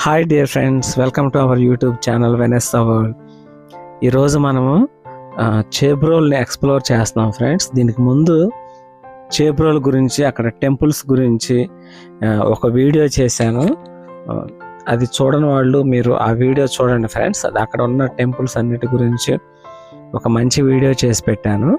Hi dear friends, welcome to our YouTube channel Vanessa world. ఈరోజు మనము చేబ్రోల్ని explore చేస్తున్నాం friends. దీనికి ముందు చేబ్రోల్ గురించి, అక్కడ టెంపుల్స్ గురించి ఒక వీడియో చేశాను. అది చూడని వాళ్ళు మీరు ఆ వీడియో చూడండి ఫ్రెండ్స్. అది అక్కడ ఉన్న టెంపుల్స్ అన్నిటి గురించి ఒక మంచి వీడియో చేసి పెట్టాను.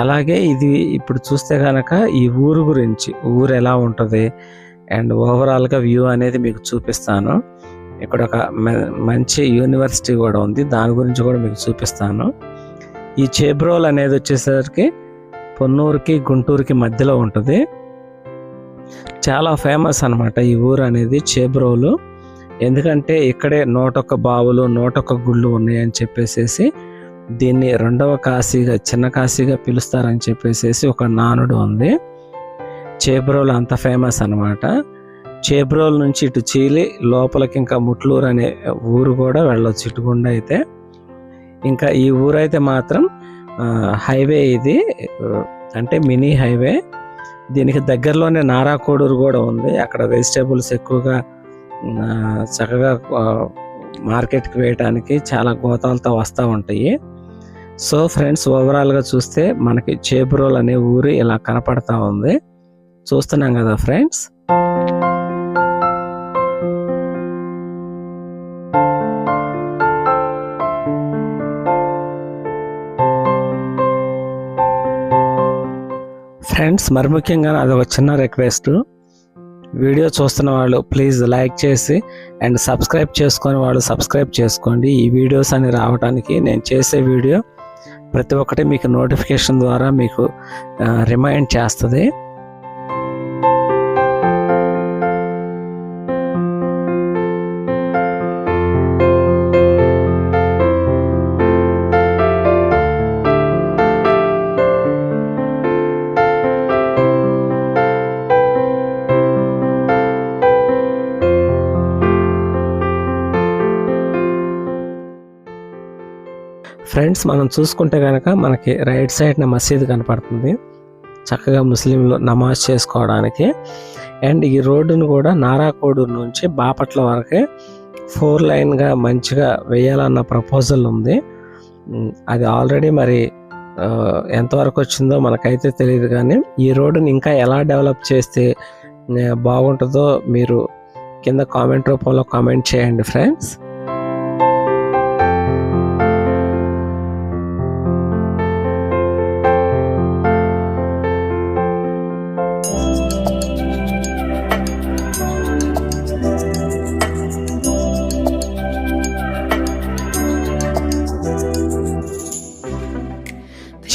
అలాగే ఇది ఇప్పుడు చూస్తే కనుక ఈ ఊరు గురించి, ఊరు ఎలా ఉంటుంది అండ్ ఓవరాల్గా వ్యూ అనేది మీకు చూపిస్తాను. ఇక్కడ ఒక మంచి యూనివర్సిటీ కూడా ఉంది, దాని గురించి కూడా మీకు చూపిస్తాను. ఈ చేబ్రోల్ అనేది వచ్చేసరికి పొన్నూరుకి గుంటూరుకి మధ్యలో ఉంటుంది. చాలా ఫేమస్ అనమాట ఈ ఊరు అనేది, చేబ్రోలు. ఎందుకంటే ఇక్కడే 101 బావులు 101 గుళ్ళు ఉన్నాయని చెప్పేసి దీన్ని రెండవ కాశీగా, చిన్న కాశీగా పిలుస్తారని చెప్పేసి ఒక నానుడు ఉంది. చేబ్రోల్ అంత ఫేమస్ అనమాట. చేబ్రోల్ నుంచి ఇటు చీలి లోపలికి ఇంకా ముట్లూరు అనే ఊరు కూడా వెళ్ళొచ్చు ఇటుగుండా అయితే. ఇంకా ఈ ఊరు అయితే మాత్రం హైవే, ఇది అంటే మినీ హైవే. దీనికి దగ్గరలోనే నారాకోడూరు కూడా ఉంది. అక్కడ వెజిటేబుల్స్ ఎక్కువగా చక్కగా మార్కెట్కి వేయడానికి చాలా గోతాలతో వస్తూ ఉంటాయి. సో ఫ్రెండ్స్, ఓవరాల్గా చూస్తే మనకి చేబ్రోల్ అనే ఊరు ఇలా కనపడతా ఉంది, చూస్తున్నాం కదా ఫ్రెండ్స్. ఫ్రెండ్స్, మరి ముఖ్యంగా అదొక చిన్న రిక్వెస్ట్, వీడియో చూస్తున్న వాళ్ళు ప్లీజ్ లైక్ చేసి అండ్ సబ్స్క్రైబ్ చేసుకొని వాళ్ళు సబ్స్క్రైబ్ చేసుకోండి. ఈ వీడియోస్ అని రావడానికి నేను చేసే వీడియో ప్రతి ఒక్కటి మీకు నోటిఫికేషన్ ద్వారా మీకు రిమైండ్ చేస్తుంది. ఫ్రెండ్స్, మనం చూసుకుంటే కనుక మనకి రైట్ సైడ్న మసీదు కనపడుతుంది, చక్కగా ముస్లింలు నమాజ్ చేసుకోవడానికి. అండ్ ఈ రోడ్డును కూడా నారాకోడూరు నుంచి బాపట్ల వరకే 4 లైన్గా మంచిగా వేయాలన్న ప్రపోజల్ ఉంది. అది ఆల్రెడీ మరి ఎంతవరకు వచ్చిందో మనకైతే తెలియదు, కానీ ఈ రోడ్డుని ఇంకా ఎలా డెవలప్ చేస్తే బాగుంటుందో మీరు కింద కామెంట్ రూపంలో కామెంట్ చేయండి ఫ్రెండ్స్.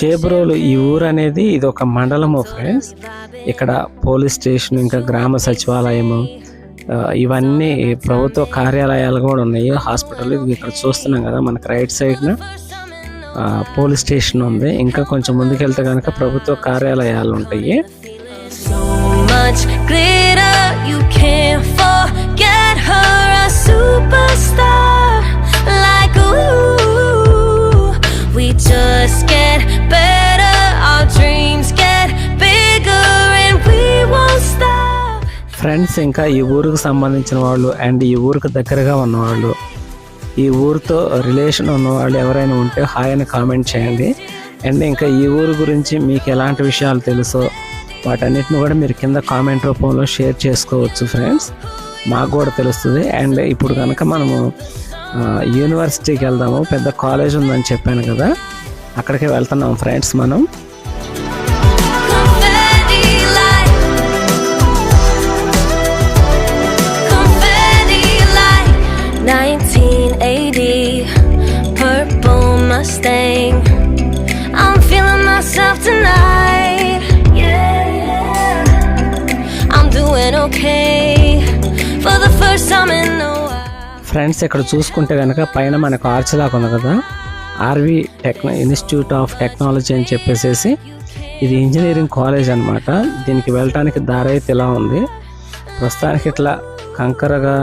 చేబ్రోలు ఈ ఊరు అనేది ఇది ఒక మండలము ఫ్రెండ్స్. ఇక్కడ పోలీస్ స్టేషన్, ఇంకా గ్రామ సచివాలయము, ఇవన్నీ ప్రభుత్వ కార్యాలయాలు కూడా ఉన్నాయి, హాస్పిటల్. ఇది ఇక్కడ చూస్తున్నాం కదా, మనకి రైట్ సైడ్న పోలీస్ స్టేషన్ ఉంది. ఇంకా కొంచెం ముందుకెళ్తే కనుక ప్రభుత్వ కార్యాలయాలు ఉంటాయి. ఫ్రెండ్స్, ఇంకా ఈ ఊరికి సంబంధించిన వాళ్ళు అండ్ ఈ ఊరికి దగ్గరగా ఉన్నవాళ్ళు, ఈ ఊరితో రిలేషన్ ఉన్నవాళ్ళు ఎవరైనా ఉంటే హాయ్ అని కామెంట్ చేయండి. అండ్ ఇంకా ఈ ఊరు గురించి మీకు ఎలాంటి విషయాలు తెలుసో వాటన్నిటిని కూడా మీరు కింద కామెంట్ రూపంలో షేర్ చేసుకోవచ్చు ఫ్రెండ్స్, మాకు కూడా తెలుస్తుంది. అండ్ ఇప్పుడు కనుక మనము యూనివర్సిటీకి వెళ్దాము, పెద్ద కాలేజ్ ఉందని చెప్పాను కదా, అక్కడికి వెళ్తున్నాం ఫ్రెండ్స్ మనం. Mustang, I'm feeling myself tonight, yeah, I'm doing okay for the first time in a while. Friends, ఇక్కడ చూసుకుంటే కనుక పైన మనకు ఆర్చ్ లాగా ఉంది కదా, ఆర్వి ఇన్స్టిట్యూట్ ఆఫ్ టెక్నాలజీ అని చెప్పేసి ఇది ఇంజనీరింగ్ కాలేజ్ అనమాట. దీనికి వెళ్ళటానికి దారి అయితే ఇలా ఉంది. ప్రస్తుతానికి ఇట్లా కంకరగా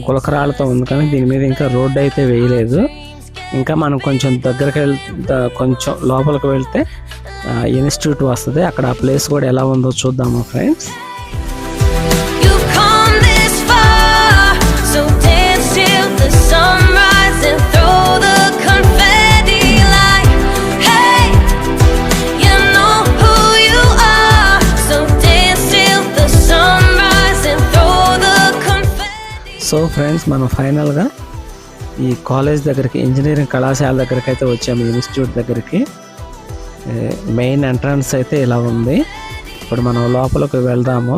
గులకరాలతో ఉంది, కానీ దీని మీద ఇంకా రోడ్డు అయితే వేయలేదు. ఇంకా మనం కొంచెం దగ్గరికి కొంచెం లోపలికి వెళ్తే ఇన్స్టిట్యూట్ వస్తుంది. అక్కడ ఆ ప్లేస్ కూడా ఎలా ఉందో చూద్దాము friends. You've come this far. So friends, మనం ఫైనల్గా ఈ కాలేజ్ దగ్గరికి, ఇంజనీరింగ్ కళాశాల దగ్గరికి అయితే వచ్చాము, ఇన్స్టిట్యూట్ దగ్గరికి. మెయిన్ ఎంట్రన్స్ అయితే ఇలా ఉంది. ఇప్పుడు మనం లోపలికి వెళ్దాము.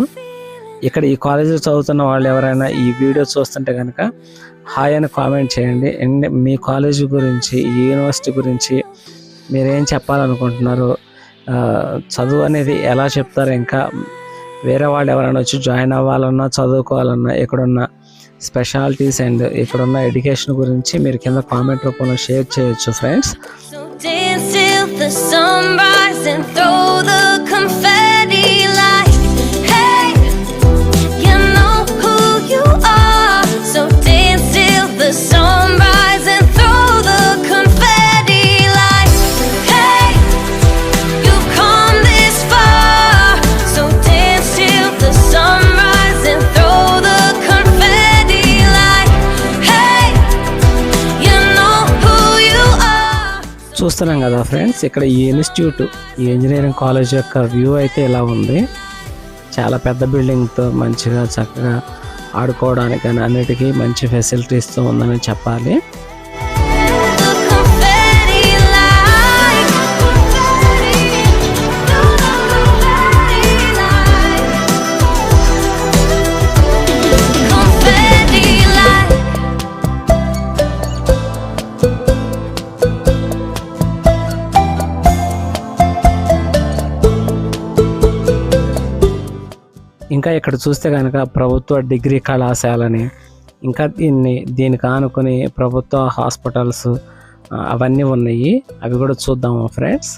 ఇక్కడ ఈ కాలేజీలో చదువుతున్న వాళ్ళు ఎవరైనా ఈ వీడియో చూస్తుంటే కనుక హాయ్ అని కామెంట్ చేయండి. అండ్ మీ కాలేజీ గురించి, ఈ యూనివర్సిటీ గురించి మీరేం చెప్పాలనుకుంటున్నారు, చదువు అనేది ఎలా చెప్తారు, ఇంకా వేరే వాళ్ళు ఎవరైనా వచ్చి జాయిన్ అవ్వాలన్నా, చదువుకోవాలన్నా, ఇక్కడున్న స్పెషాలిటీస్ అండ్ ఇక్కడున్న ఎడ్యుకేషన్ గురించి మీరు కింద కామెంట్ రూపంలో షేర్ చేయొచ్చు friends. So dance till the sunrise and throw the confetti like, hey, you know who you are. So dance till the sunrise and throw the confetti like, hey, you've come this far. So dance till the sunrise and throw the confetti like, hey, you know who you are. చూస్తున్నాం కదా friends, ఇక్కడ ఈ institute, ఈ engineering college యొక్క view అయితే ఇలా ఉంది. చాలా పెద్ద బిల్డింగ్తో మంచిగా చక్కగా ఆడుకోవడానికి కానీ అన్నిటికీ మంచి ఫెసిలిటీస్తో ఉందని చెప్పాలి. The confetti like, confetti like. ఇంకా ఇక్కడ చూస్తే కనుక ప్రభుత్వ డిగ్రీ కళాశాలని, ఇంకా దీనికి ఆనుకుని ప్రభుత్వ హాస్పిటల్స్ అవన్నీ ఉన్నాయి. అవి కూడా చూద్దాము ఫ్రెండ్స్.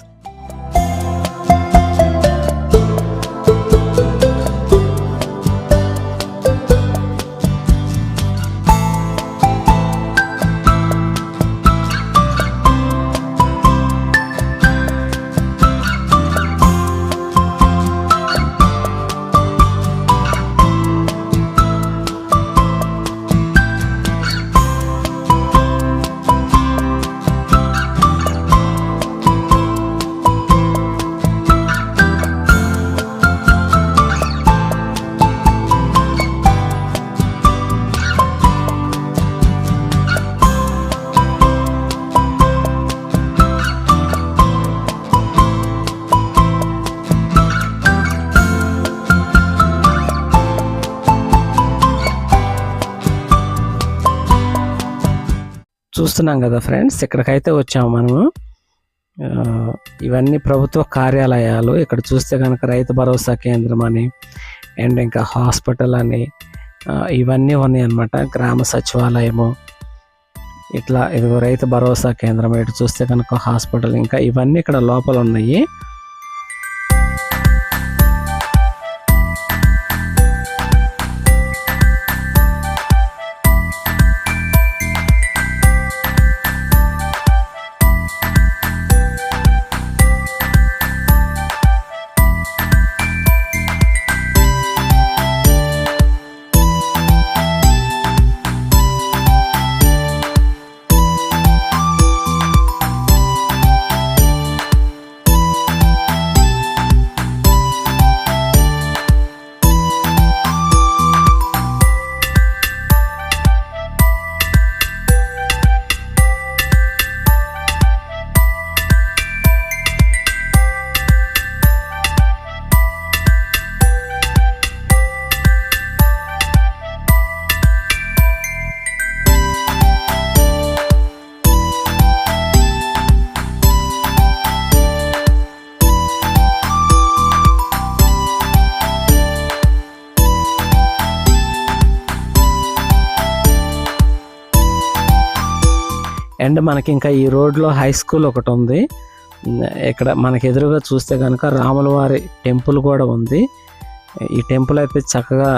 చూస్తున్నాం కదా ఫ్రెండ్స్, ఇక్కడికైతే వచ్చాము మనము. ఇవన్నీ ప్రభుత్వ కార్యాలయాలు. ఇక్కడ చూస్తే కనుక రైతు భరోసా కేంద్రం అని, అండ్ ఇంకా హాస్పిటల్ అని, ఇవన్నీ ఉన్నాయి అన్నమాట. గ్రామ సచివాలయము, ఇట్లా ఇదిగో రైతు భరోసా కేంద్రం. ఇటు చూస్తే కనుక హాస్పిటల్, ఇంకా ఇవన్నీ ఇక్కడ లోపల ఉన్నాయి. అండ్ మనకి ఇంకా ఈ రోడ్లో హై స్కూల్ ఒకటి ఉంది. ఇక్కడ మనకి ఎదురుగా చూస్తే కనుక రాములవారి టెంపుల్ కూడా ఉంది. ఈ టెంపుల్ అయితే చక్కగా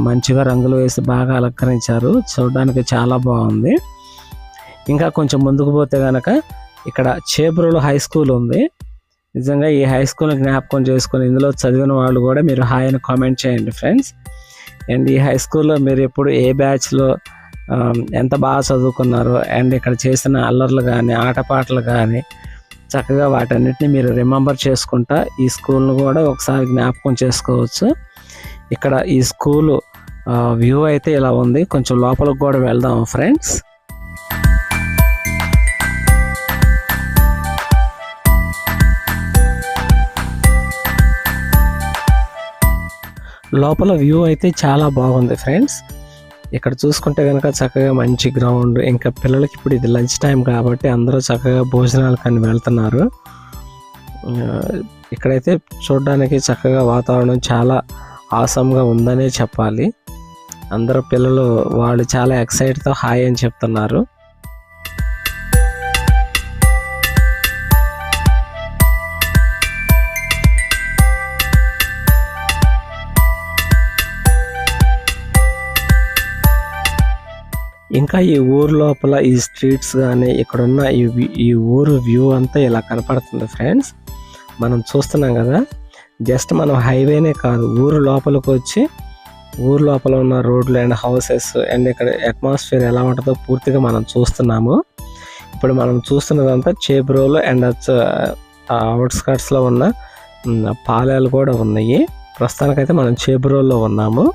మంచిగా రంగులు వేసి బాగా అలంకరించారు, చూడడానికి చాలా బాగుంది. ఇంకా కొంచెం ముందుకు పోతే కనుక ఇక్కడ చేబ్రోలు హై స్కూల్ ఉంది. నిజంగా ఈ హై స్కూల్ జ్ఞాపకం చేసుకొని ఇందులో చదివిన వాళ్ళు కూడా మీరు హాయ్ అని కామెంట్ చేయండి ఫ్రెండ్స్. అండ్ ఈ హై స్కూల్లో మీరు ఎప్పుడు ఏ బ్యాచ్లో ఎంత బాగా చదువుకున్నారు, అండ్ ఇక్కడ చేసిన అల్లర్లు కానీ ఆటపాటలు కానీ చక్కగా వాటన్నిటిని మీరు రిమెంబర్ చేసుకుంటా ఈ స్కూల్ను కూడా ఒకసారి జ్ఞాపకం చేసుకోవచ్చు. ఇక్కడ ఈ స్కూలు వ్యూ అయితే ఇలా ఉంది. కొంచెం లోపలికి కూడా వెళ్దాం ఫ్రెండ్స్. లోపల వ్యూ అయితే చాలా బాగుంది ఫ్రెండ్స్. ఇక్కడ చూసుకుంటే కనుక చక్కగా మంచి గ్రౌండ్, ఇంకా పిల్లలకి ఇప్పుడు ఇది లంచ్ టైం కాబట్టి అందరూ చక్కగా భోజనాలు కానీ వెళ్తున్నారు. ఇక్కడైతే చూడడానికి చక్కగా వాతావరణం చాలా ఆసంగా ఉందనే చెప్పాలి. అందరూ పిల్లలు వాళ్ళు చాలా ఎక్సైట్తో హాయ్ అని చెప్తున్నారు. ఇంకా ఈ ఊరు లోపల ఈ స్ట్రీట్స్ కానీ ఇక్కడున్న ఈ ఊరు వ్యూ అంతా ఇలా కనపడుతుంది ఫ్రెండ్స్. మనం చూస్తున్నాం కదా, జస్ట్ మనం హైవేనే కాదు, ఊరు లోపలికి వచ్చి ఊరు లోపల ఉన్న రోడ్లు అండ్ హౌసెస్ అండ్ ఇక్కడ అట్మాస్ఫియర్ ఎలా ఉంటుందో పూర్తిగా మనం చూస్తున్నాము. ఇప్పుడు మనం చూస్తున్నదంతా చేబ్రోలు అండ్ అవుట్స్కట్స్లో ఉన్న పాలెలు కూడా ఉన్నాయి. ప్రస్తుతానికైతే మనం చేబ్రోల్లో ఉన్నాము.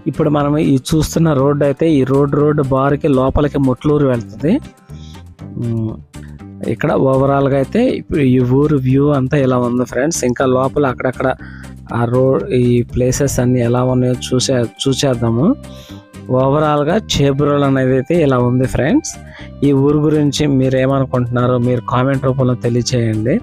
ఇప్పుడు మనం ఈ చూస్తున్న రోడ్డు అయితే ఈ రోడ్డు బార్కి లోపలికి ముట్లూరు వెళ్తుంది. ఇక్కడ ఓవరాల్గా అయితే ఈ ఊరు వ్యూ అంతా ఇలా ఉంది ఫ్రెండ్స్. ఇంకా లోపల అక్కడక్కడ ఈ ప్లేసెస్ అన్నీ ఎలా ఉన్నాయో చూసేద్దాము. ఓవరాల్గా చేబ్రోల్ అనేది అయితే ఇలా ఉంది ఫ్రెండ్స్. ఈ ఊరు గురించి మీరు ఏమనుకుంటున్నారో మీరు కామెంట్ రూపంలో తెలియచేయండి.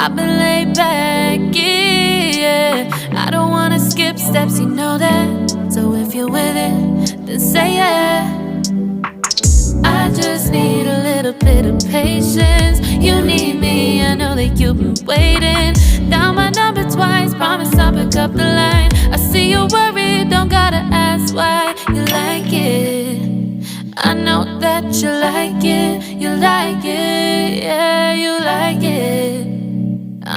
I've been laid back, yeah. I don't wanna skip steps, you know that. So if you're with it, then say yeah. I just need a little bit of patience. You need me, I know that you've been waiting. Down my number twice, promise I'll pick up the line. I see you worried, don't gotta ask why. You like it, I know that you like it. You like it, yeah, you like it.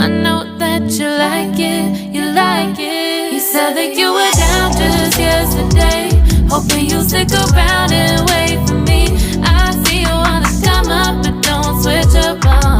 I know that you like it, you like it. You said that you were down just yesterday, hoping you'll stick around and wait for me. I see you wanna come up, but don't switch up on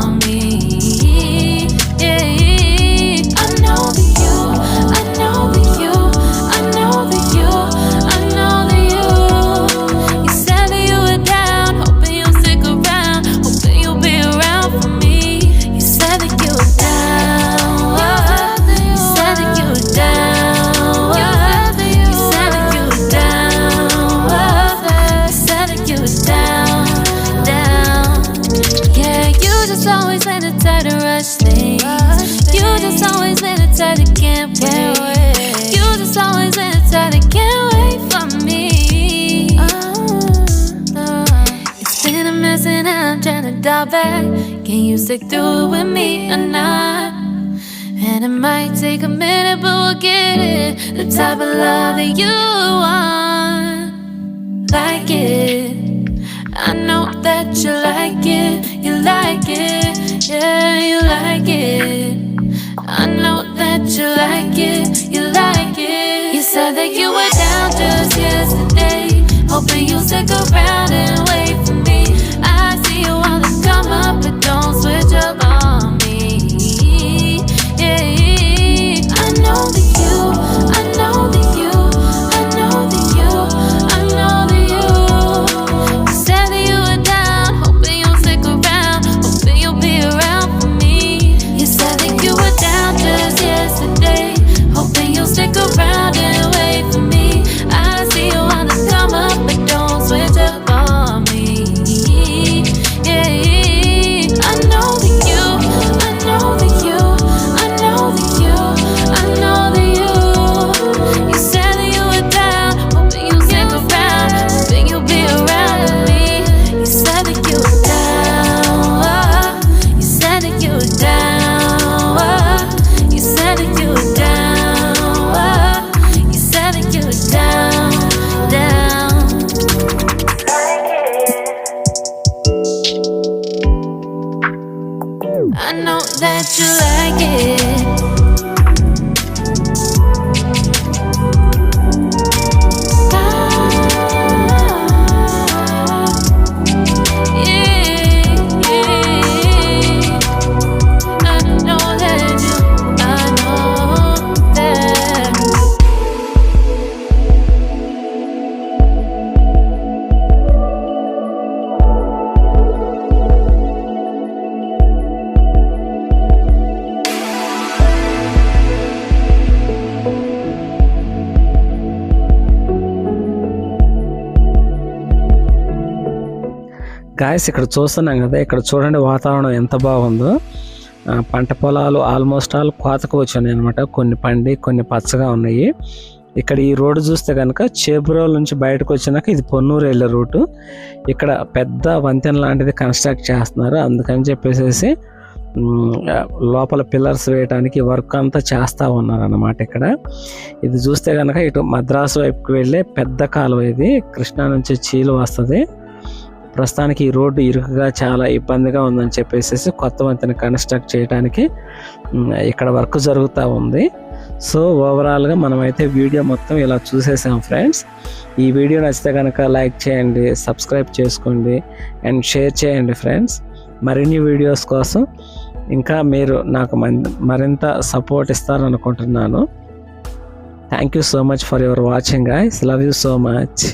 just always been the type to rush things. You just always been the type that can't wait. You just always been the type that can't wait for me. It's been a mess and I'm trying to dial back. Can you stick through it with me or not? And it might take a minute, but we'll get it. The type of love that you want. Like it, I know that you like it. You like it, yeah, you like it. I know that you like it. You like it. You said that you were down just yesterday, hoping you'll stick around and wait for me. I see you wanna come up, but don't switch up on me. Yeah, I know that you, I know that you, I know that you, I know that you. You said that you were down, hoping you'll stick around, hoping you'll be around for me. You said that you were down just yesterday, hoping you'll stick around and wait for me. I see you wanna come up, but don't switch up on me. Yeah, I know that you, I know that you, I know that you, I know that you. You said that you were down, hoping you'll stick around, hoping you'll be around with me. You said that you were down, you said that you were down, you said that you were down, you said that you were down, down. I know that you like it. Guys ఇక్కడ చూస్తున్నాం కదా, ఇక్కడ చూడండి వాతావరణం ఎంత బాగుందో. పంట పొలాలు ఆల్మోస్ట్ ఆల్ కోతకు వచ్చినాయి అనమాట. కొన్ని పండి కొన్ని పచ్చగా ఉన్నాయి. ఇక్కడ ఈ రోడ్డు చూస్తే కనుక చేబ్రోల్ నుంచి బయటకు వచ్చినాక ఇది పొన్నూరు వెళ్ళే రూటు. ఇక్కడ పెద్ద వంతెన లాంటిది కన్స్ట్రక్ట్ చేస్తున్నారు. అందుకని చెప్పేసి లోపల పిల్లర్స్ వేయడానికి వర్క్ అంతా చేస్తూ ఉన్నారు అన్నమాట. ఇక్కడ ఇది చూస్తే కనుక ఇటు మద్రాసు వైపుకి వెళ్ళే పెద్ద కాలువ, ఇది కృష్ణా నుంచి చీలు వస్తుంది. ప్రస్తుతానికి ఈ రోడ్డు ఇరుకుగా చాలా ఇబ్బందిగా ఉందని చెప్పేసి కొత్త వంతెన కన్స్ట్రక్ట్ చేయడానికి ఇక్కడ వర్క్ జరుగుతూ ఉంది. సో ఓవరాల్గా మనమైతే వీడియో మొత్తం ఇలా చూసేసాం ఫ్రెండ్స్. ఈ వీడియో నచ్చితే కనుక లైక్ చేయండి, సబ్స్క్రైబ్ చేసుకోండి అండ్ షేర్ చేయండి ఫ్రెండ్స్. మరిన్ని వీడియోస్ కోసం ఇంకా మీరు నాకు మరింత సపోర్ట్ ఇస్తారనుకుంటున్నాను. Thank you so much for your watching guys. Love you so much.